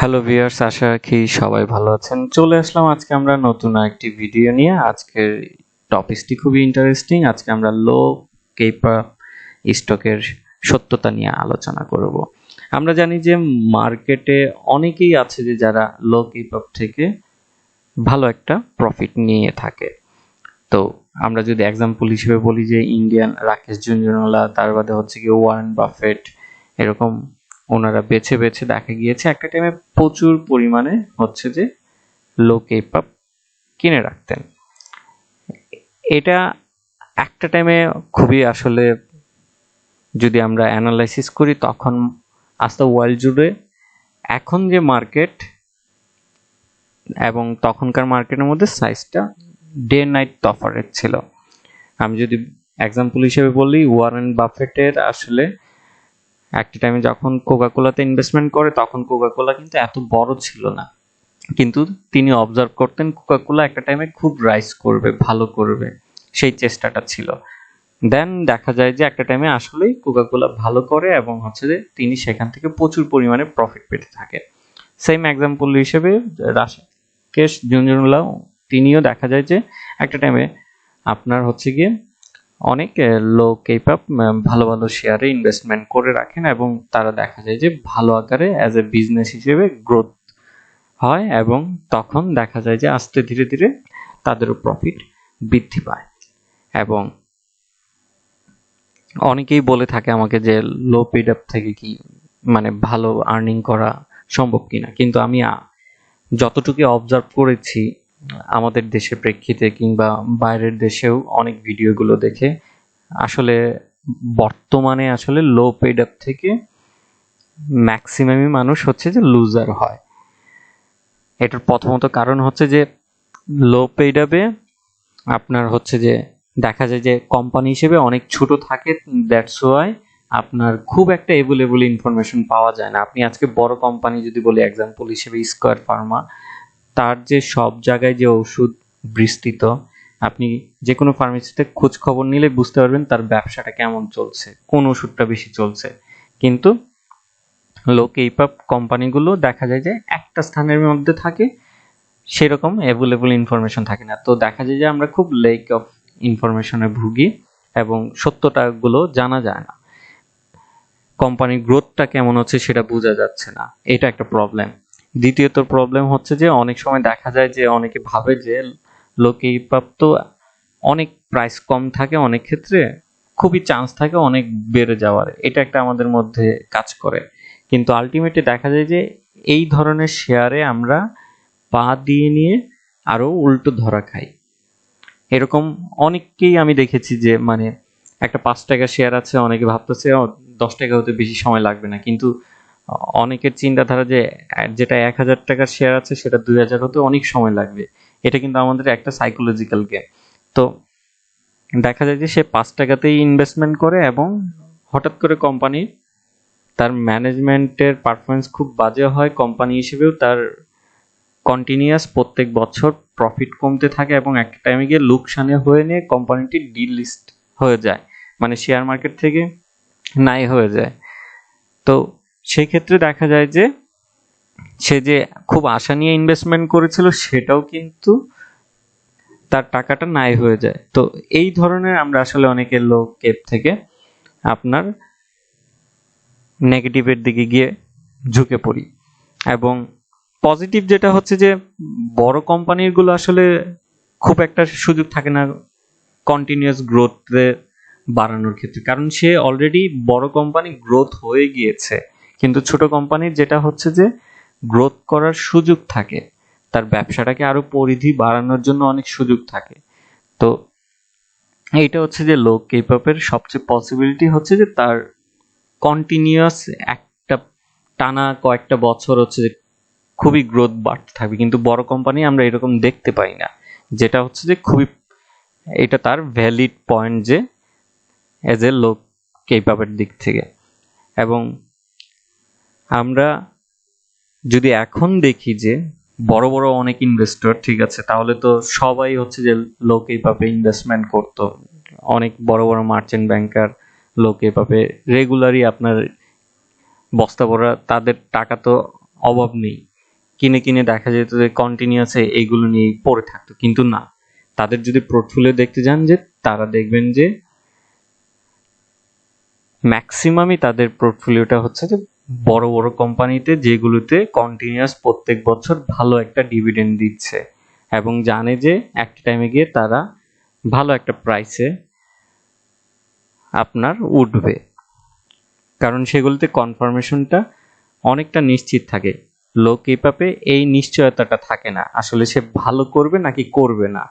Hello viewers, আশা রাখি সবাই ভালো আছেন। চলে আসলাম আজকে আমরা নতুন একটি ভিডিও নিয়ে। আজকের টপিকটি খুবই ইন্টারেস্টিং। আজকে আমরা লো কেপা স্টকের সত্যতা নিয়ে আলোচনা করব। আমরা জানি যে মার্কেটে অনেকেই আছে যে যারা লো কেপা থেকে ভালো একটা প্রফিট নিয়ে থাকে। তো আমরা যদি এক্সাম্পল হিসেবে বলি যে ইন্ডিয়ান রাকেশ ঝুনঝুনওয়ালা, তার বাদে হচ্ছে কি ওয়ারেন বাফেট, এরকম ওনারা বেছে বেছে দেখা গিয়েছে একটা টাইমে প্রচুর পরিমাণে হচ্ছে যে লো কেপ আপ কিনে রাখতেন। এটা একটা টাইমে খুবই আসলে যদি আমরা অ্যানালাইসিস করি তখন আস্তে ওয়ার্ল্ড জুড়ে এখন যে মার্কেট এবং তখনকার মার্কেটের মধ্যে সাইজটা ডে নাইট তফাৎ ছিল। আমি যদি এক্সাম্পল হিসেবে বলি, ওয়ারেন বাফেটের আসলে একটা টাইমে যখন কোকাকোলাতে ইনভেস্টমেন্ট করে তখন কোকাকোলা কিন্তু এত বড় ছিল না, কিন্তু তিনি অবজার্ভ করতেন কোকাকোলা একটা টাইমে খুব রাইজ করবে, ভালো করবে, সেই চেষ্টাটা ছিল। দেন দেখা যায় যে একটা টাইমে আসলেই কোকাকোলা ভালো করে এবং হচ্ছে যে তিনি সেখান থেকে প্রচুর পরিমাণে প্রফিট পেতে থাকে। সেম এক্সাম্পল হিসেবে রাকেশ ঝুনঝুনওয়ালা, তিনিও দেখা যায় যে একটা টাইমে আপনার হচ্ছে গিয়ে অনেক লো কেপ আপ ভালো ভালো শেয়ারে ইনভেস্টমেন্ট করে রাখেন এবং তারা দেখা যায় যে ভালো আকারে অ্যাজ এ বিজনেস হিসেবে গ্রোথ হয় এবং তখন দেখা যায় যে আস্তে ধীরে ধীরে তাদেরও প্রফিট বৃদ্ধি পায়। এবং অনেকেই বলে থাকে আমাকে যে লো পেড আপ থেকে কি মানে ভালো আর্নিং করা সম্ভব কিনা, কিন্তু আমি যতটুকু অবজার্ভ করেছি আমাদের দেশের প্রেক্ষিতে কিংবা বাইরের দেশেও অনেক ভিডিওগুলো দেখে আসলে বর্তমানে আসলে লো পেড আপ থেকে ম্যাক্সিমামই মানুষ হচ্ছে যে লুজার হয়। এটার প্রথমত কারণ হচ্ছে যে লো পেড আপে আপনার হচ্ছে যে দেখা যায় যে কোম্পানি হিসেবে অনেক ছোট থাকে, দ্যাটস ওয়াই আপনার খুব একটা অ্যাভেলেবল ইনফরমেশন পাওয়া যায় না। আপনি আজকে বড় কোম্পানি যদি বলি এক্সাম্পল হিসেবে স্কয়ার ফার্মা, তার যে সব জায়গায় যে ওষুধ বিস্তৃত, আপনি যে কোনো ফার্মেসিতে খোঁজ খবর নিলে বুঝতে পারবেন তার ব্যবসাটা কেমন চলছে, কোন ওষুধটা বেশি চলছে। কিন্তু লো কেপ আপ কোম্পানিগুলো দেখা যায় যে একটা স্থানের মধ্যে থাকে, সেরকম অ্যাভেলেবল ইনফরমেশন থাকে না। তো দেখা যায় যে আমরা খুব লেক অফ ইনফরমেশনে ভুগি এবং সত্যটা গুলো জানা যায় না, কোম্পানির গ্রোথটা কেমন হচ্ছে সেটা বোঝা যাচ্ছে না, এটা একটা প্রবলেম। দ্বিতীয়ত প্রবলেম হচ্ছে যে অনেক সময় দেখা যায় যে অনেকে ভাবে যে লোকে প্রাপ্ত অনেক প্রাইস কম থাকে, অনেক ক্ষেত্রে খুবই চান্স থাকে অনেক বেড়ে যাওয়ার, এটা একটা আমাদের মধ্যে কাজ করে। কিন্তু আলটিমেটলি দেখা যায় যে এই ধরনের শেয়ারে আমরা পা দিয়ে নিয়ে আরো উল্টো ধরা খাই। এরকম অনেককেই আমি দেখেছি যে মানে একটা 5 টাকা শেয়ার আছে, অনেকে ভাবতেছে 10 টাকা হতে বেশি সময় লাগবে না, কিন্তু অনেকের চিন্তাধারা যে যেটা 1000 টাকার শেয়ার আছে সেটা 2000 হতে অনেক সময় লাগবে। এটা কিন্তু আমাদের একটা সাইকোলজিক্যাল গেম। তো দেখা যায় যে সে 5 টাকাতেই ইনভেস্টমেন্ট করে এবং হঠাৎ করে কোম্পানি তার ম্যানেজমেন্টের পারফরমেন্স খুব বাজে হয়, কোম্পানি হিসেবেও তার কন্টিনিউয়াস প্রত্যেক বছর প্রফিট কমতে থাকে এবং একটা টাইমে গিয়ে লোকসানে হয়ে নিয়ে কোম্পানিটি ডিলিস্ট হয়ে যায়, মানে শেয়ার মার্কেট থেকে নাই হয়ে যায়। তো সেই ক্ষেত্রে দেখা যায় যে সে যে খুব আশা নিয়ে ইনভেস্টমেন্ট করেছিল সেটাও কিন্তু তার টাকাটা নাই হয়ে যায়। তো এই ধরনের আমরা আসলে অনেকে লো কেপ থেকে আপনার নেগেটিভের দিকে গিয়ে ঝুঁকে পড়ি। এবং পজিটিভ যেটা হচ্ছে যে বড় কোম্পানিগুলো আসলে খুব একটা সুযোগ থাকে না কন্টিনিউয়াস গ্রোথ বাড়ানোর ক্ষেত্রে, কারণ সে অলরেডি বড় কোম্পানি গ্রোথ হয়ে গিয়েছে। কিন্তু ছোট কোম্পানির যেটা হচ্ছে যে গ্রোথ করার সুযোগ থাকে, তার ব্যবসাটাকে আরো পরিধি বাড়ানোর জন্য অনেক সুযোগ থাকে। তো এইটা হচ্ছে যে লো কেপ আপের সবচেয়ে পসিবিলিটি হচ্ছে যে তার কন্টিনিউয়াস একটা টানা কয়েকটা বছর হচ্ছে যে খুবই গ্রোথ বাড়তে থাকবে। কিন্তু বড় কোম্পানি আমরা এরকম দেখতে পাই না, যেটা হচ্ছে যে খুবই এটা তার ভ্যালিড পয়েন্ট যে এজ এ লো কেপ আপের দিক থেকে। এবং আমরা যদি এখন দেখি যে বড় বড় অনেক ইনভেস্টর, ঠিক আছে, তাহলে তো সবাই হচ্ছে যে লো কেপ আপে ইনভেস্টমেন্ট করতো। অনেক বড় বড় মার্চেন্ট ব্যাংকার লো কেপ আপে রেগুলারই আপনার বস্তা ভরা, তাদের টাকা তো অভাব নেই, কিনে কিনে দেখা যেত যে কন্টিনিউয়াসে এইগুলো নিয়ে পড়ে থাকতো, কিন্তু না, তাদের যদি পোর্টফোলিও দেখতে যান যে তারা দেখবেন যে ম্যাক্সিমামই তাদের পোর্টফোলিওটা হচ্ছে যে বড় বড় কোম্পানিতে, যেগুলোতে কন্টিনিউয়াস প্রত্যেক বছর ভালো একটা ডিভিডেন্ড দিচ্ছে এবং জানে যে একটা টাইমে গিয়ে তারা ভালো একটা প্রাইসে আপনার উঠবে, কারণ সেগুলোতে কনফার্মেশনটা অনেকটা নিশ্চিত থাকে। লো কিপ আপে এই নিশ্চয়তাটা থাকে না আসলে সে ভালো করবে নাকি করবে না।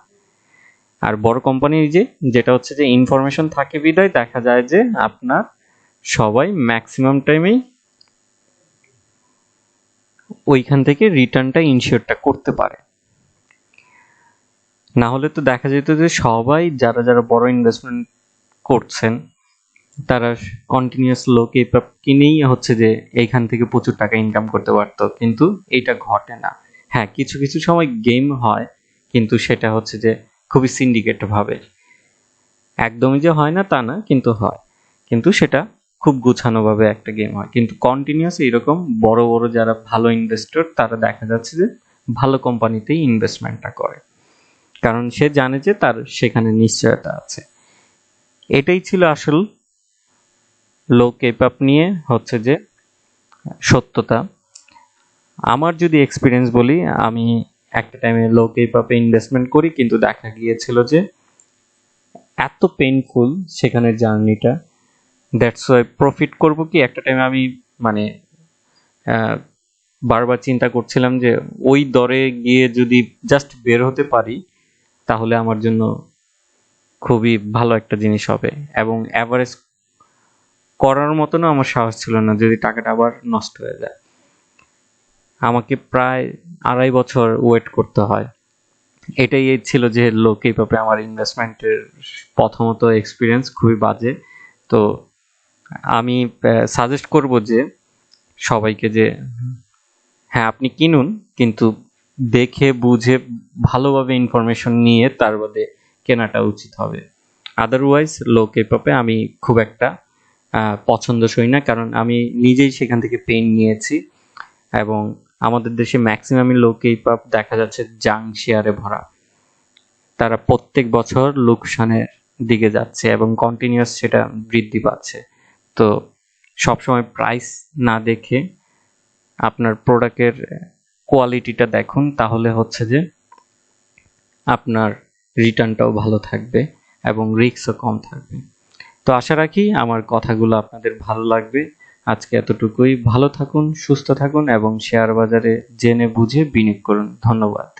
আর বড় কোম্পানির যেটা হচ্ছে যে ইনফরমেশন থাকে বিধায় দেখা যায় যে আপনার সবাই ম্যাক্সিমাম টাইমেই ওইখান থেকে রিটার্নটা ইনশিওরটা করতে পারে। না হলে তো দেখা যেত যে সবাই যারা যারা বড় ইনভেস্টমেন্ট করছেন তারা কন্টিনিউয়াস লো কিপ আপ কিনেই হচ্ছে যে এইখান থেকে প্রচুর টাকা ইনকাম করতে পারতো, কিন্তু এটা ঘটে না। হ্যাঁ, কিছু কিছু সময় গেম হয়, কিন্তু সেটা হচ্ছে যে খুবই সিন্ডিকেট ভাবে, একদমই যে হয় না তা না, কিন্তু হয়, কিন্তু সেটা খুব গুছানো ভাবে একটা গেম হয়। কিন্তু কন্টিনিউয়াস এরকম বড় বড় যারা ভালো ইনভেস্টর তারা দেখা যাচ্ছে যে ভালো কোম্পানিতেই ইনভেস্টমেন্টটা করে, কারণ সে জানে যে তার সেখানে নিশ্চয়তা আছে। এটাই ছিল আসল লো কেপ আপ নিয়ে হচ্ছে যে সত্যতা। আমার যদি এক্সপিরিয়েন্স বলি, আমি একটা টাইমে লো কেপ আপে ইনভেস্টমেন্ট করি, কিন্তু দেখা গিয়েছিল যে এত পেইনফুল সেখানে জার্নিটা, দ্যাটস ওয়াই প্রফিট করব কি একটা টাইমে আমি মানে বারবার চিন্তা করছিলাম যে ওই দরে গিয়ে যদি জাস্ট বের হতে পারি তাহলে আমার জন্য খুবই ভালো একটা জিনিস হবে, এবং অ্যাভারেজ করার মতনও আমার সাহস ছিল না যদি টাকাটা আবার নষ্ট হয়ে যায়। আমাকে প্রায় 2.5 বছর ওয়েট করতে হয়। এটাই ছিল যে লো কিপ আপে আমার ইনভেস্টমেন্টের প্রথমত এক্সপিরিয়েন্স খুবই বাজে। তো আমি সাজেস্ট করব যে সবাইকে যে হ্যাঁ আপনি কিনুন, কিন্তু দেখে বুঝে ভালোভাবে ইনফরমেশন নিয়ে তার বাদে কেনাটা উচিত হবে। আদারওয়াইজ লো কিপ আপে আমি খুব একটা পছন্দসই না, কারণ আমি নিজেই সেখান থেকে পেইন নিয়েছি, এবং আমাদের দেশে ম্যাক্সিমামই লো কিপ আপ দেখা যাচ্ছে জাং শেয়ারে ভরা। তারা প্রত্যেক বছর লোকসানের দিকে যাচ্ছে এবং কন্টিনিউয়াস সেটা বৃদ্ধি পাচ্ছে। তো সবসময় প্রাইস না দেখে আপনার প্রোডাক্টের কোয়ালিটিটা দেখুন, তাহলে হচ্ছে যে আপনার রিটার্নটাও ভালো থাকবে এবং রিস্কও কম থাকবে। তো আশা রাখি আমার কথাগুলো আপনাদের ভালো লাগবে। আজকে এতটুকুই। ভালো থাকুন, সুস্থ থাকুন এবং শেয়ার বাজারে জেনে বুঝে বিনিয়োগ করুন। ধন্যবাদ।